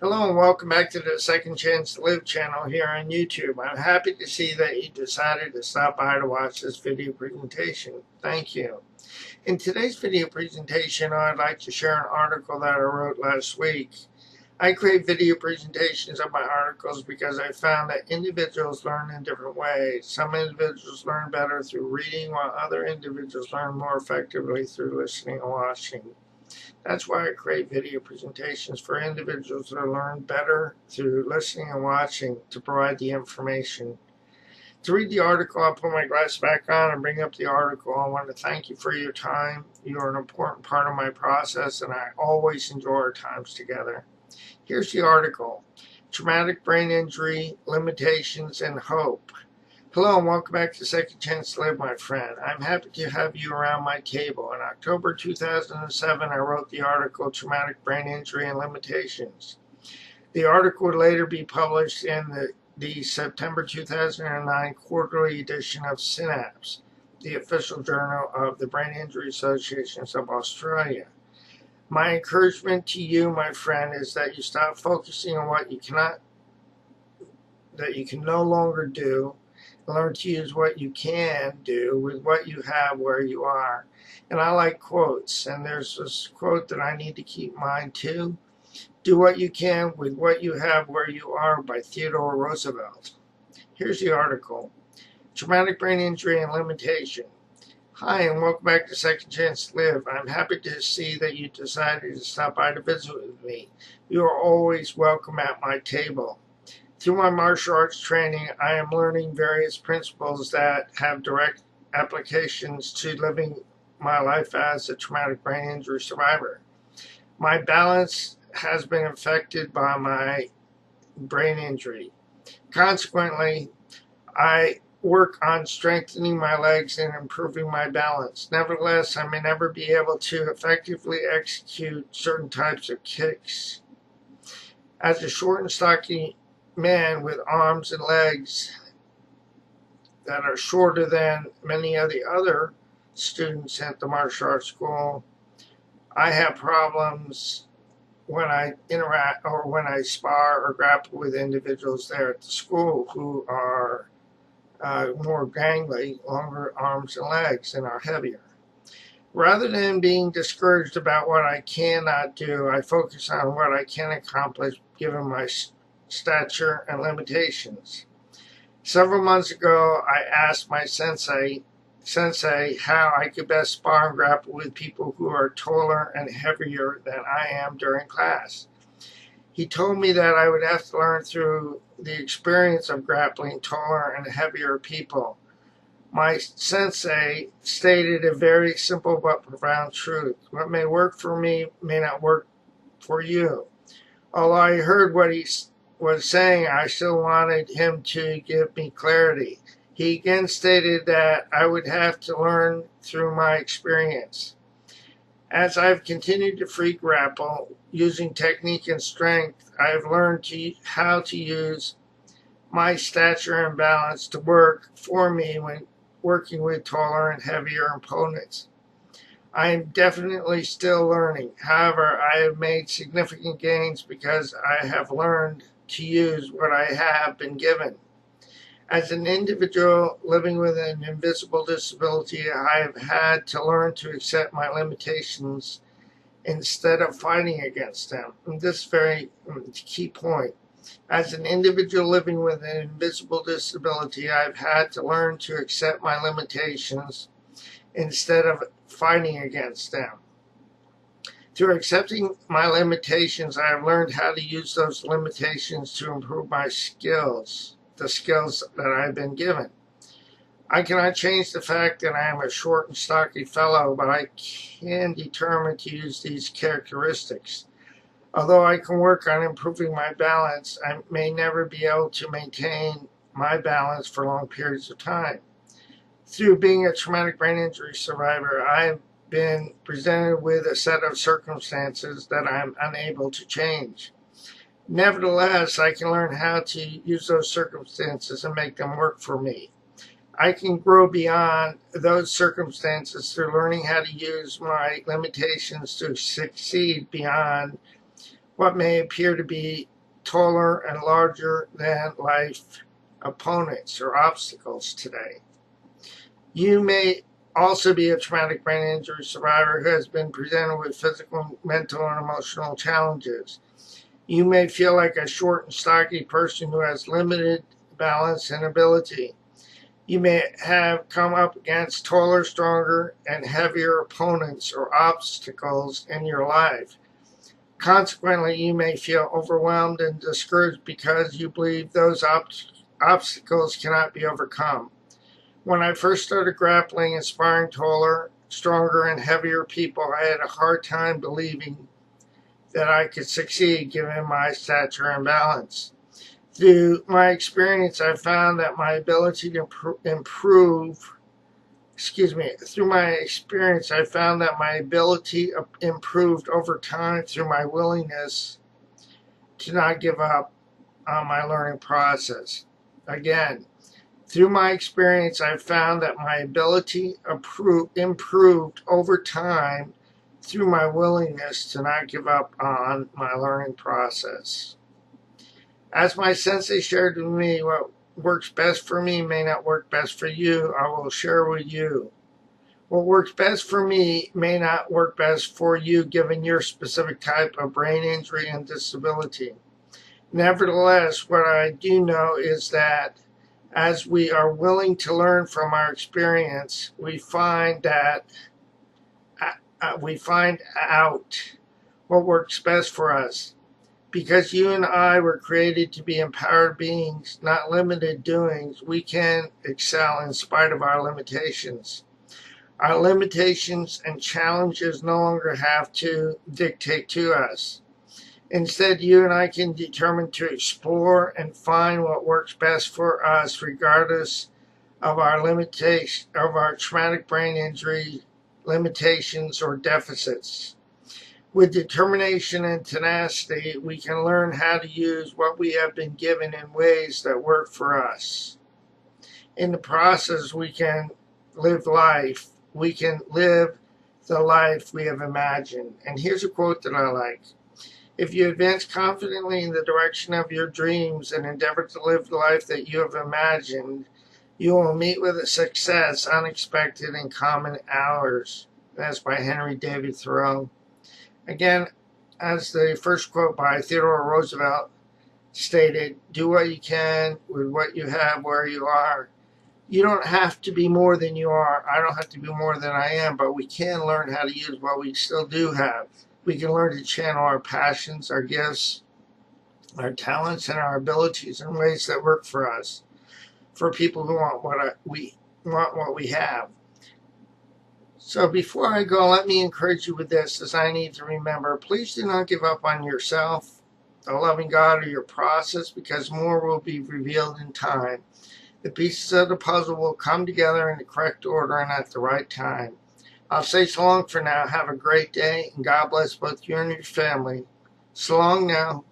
Hello and welcome back to the Second Chance to Live channel here on YouTube. I'm happy to see that you decided to stop by to watch this video presentation. Thank you. In today's video presentation, I'd like to share an article that I wrote last week. I create video presentations of my articles because I found that individuals learn in different ways. Some individuals learn better through reading, while other individuals learn more effectively through listening and watching. That's why I create video presentations for individuals that learn better through listening and watching to provide the information. To read the article, I'll put my glasses back on and bring up the article. I want to thank you for your time. You are an important part of my process, and I always enjoy our times together. Here's the article: Traumatic Brain Injury, Limitations, and Hope. Hello and welcome back to Second Chance to Live, my friend. I'm happy to have you around my table. In October 2007, I wrote the article Traumatic Brain Injury and Limitations. The article would later be published in the September 2009 quarterly edition of Synapse, the official journal of the Brain Injury Associations of Australia. My encouragement to you, my friend, is that you stop focusing on what you can no longer do. Learn to use what you can do with what you have where you are. And I like quotes, and there's this quote that I need to keep in mind too. Do what you can with what you have where you are, by Theodore Roosevelt. Here's the article: Traumatic Brain Injury and Limitation. Hi, and welcome back to Second Chance to Live. I'm happy to see that you decided to stop by to visit with me. You are always welcome at my table. Through my martial arts training, I am learning various principles that have direct applications to living my life as a traumatic brain injury survivor. My balance has been affected by my brain injury. Consequently, I work on strengthening my legs and improving my balance. Nevertheless, I may never be able to effectively execute certain types of kicks. As a short and stocky man with arms and legs that are shorter than many of the other students at the martial arts school, I have problems when I interact or when I spar or grapple with individuals there at the school who are more gangly, longer arms and legs, and are heavier. Rather than being discouraged about what I cannot do, I focus on what I can accomplish given my stature and limitations. Several months ago, I asked my sensei how I could best spar and grapple with people who are taller and heavier than I am during class. He told me that I would have to learn through the experience of grappling taller and heavier people. My sensei stated a very simple but profound truth: what may work for me may not work for you. Although I heard what he was saying, I still wanted him to give me clarity. He again stated that I would have to learn through my experience. As I've continued to free grapple using technique and strength, I have learned how to use my stature and balance to work for me when working with taller and heavier opponents. I am definitely still learning. However, I have made significant gains because I have learned to use what I have been given. As an individual living with an invisible disability, I have had to learn to accept my limitations instead of fighting against them. And this is very key point. As an individual living with an invisible disability, I've had to learn to accept my limitations instead of fighting against them. Through accepting my limitations, I have learned how to use those limitations to improve my skills, the skills that I've been given. I cannot change the fact that I am a short and stocky fellow, but I can determine to use these characteristics. Although I can work on improving my balance, I may never be able to maintain my balance for long periods of time. Through being a traumatic brain injury survivor, I have been presented with a set of circumstances that I'm unable to change. Nevertheless, I can learn how to use those circumstances and make them work for me. I can grow beyond those circumstances through learning how to use my limitations to succeed beyond what may appear to be taller and larger than life opponents or obstacles today. You may also be a traumatic brain injury survivor who has been presented with physical, mental, and emotional challenges. You may feel like a short and stocky person who has limited balance and ability. You may have come up against taller, stronger, and heavier opponents or obstacles in your life. Consequently, you may feel overwhelmed and discouraged because you believe those obstacles cannot be overcome. When I first started grappling and sparring taller, stronger, and heavier people, I had a hard time believing that I could succeed given my stature and balance. Through my experience, I found that my ability to improved over time through my willingness to not give up on my learning process. Again, through my experience, I found that my ability improved over time through my willingness to not give up on my learning process. As my sensei shared with me, what works best for me may not work best for you. I will share with you. What works best for me may not work best for you given your specific type of brain injury and disability. Nevertheless, what I do know is that as we are willing to learn from our experience, we find out what works best for us. Because you and I were created to be empowered beings, not limited doings, we can excel in spite of our limitations. Our limitations and challenges no longer have to dictate to us. Instead, you and I can determine to explore and find what works best for us, regardless of our traumatic brain injury limitations or deficits. With determination and tenacity, we can learn how to use what we have been given in ways that work for us. In the process, we can live life. We can live the life we have imagined. And here's a quote that I like. If you advance confidently in the direction of your dreams and endeavor to live the life that you have imagined, you will meet with a success unexpected in common hours. That's by Henry David Thoreau. Again, as the first quote by Theodore Roosevelt stated, do what you can with what you have where you are. You don't have to be more than you are. I don't have to be more than I am, but we can learn how to use what we still do have. We can learn to channel our passions, our gifts, our talents, and our abilities in ways that work for us, for people who want what we have. So before I go, let me encourage you with this, as I need to remember, please do not give up on yourself, the loving God, or your process, because more will be revealed in time. The pieces of the puzzle will come together in the correct order and at the right time. I'll say so long for now. Have a great day, and God bless both you and your family. So long now.